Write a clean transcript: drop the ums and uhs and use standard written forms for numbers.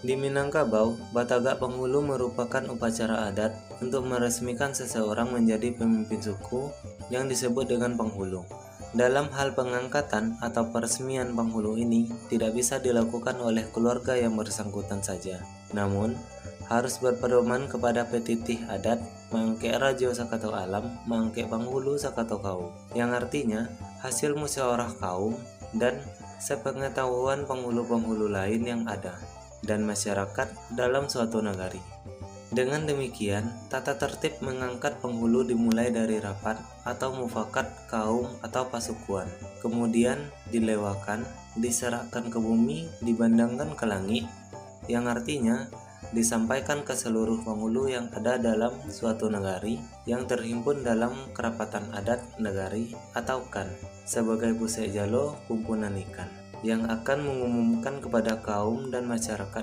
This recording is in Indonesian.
Di Minangkabau, Batagak Penghulu merupakan upacara adat untuk meresmikan seseorang menjadi pemimpin suku yang disebut dengan penghulu. Dalam hal pengangkatan atau peresmian penghulu ini tidak bisa dilakukan oleh keluarga yang bersangkutan saja, namun harus berpedoman kepada petitih adat Mangke Rajo Sakato Alam, Mangke Penghulu Sakato Kaum, yang artinya hasil musyawarah kaum dan sepengetahuan penghulu-penghulu lain yang ada dan masyarakat dalam suatu nagari. Dengan demikian, tata tertib mengangkat penghulu dimulai dari rapat atau mufakat kaum atau pasukuan, kemudian dilewakan, diserahkan ke bumi, dibandangkan ke langit, yang artinya disampaikan ke seluruh penghulu yang ada dalam suatu nagari yang terhimpun dalam kerapatan adat nagari atau kan, sebagai pusek jalo kumpulan ikan, yang akan mengumumkan kepada kaum dan masyarakat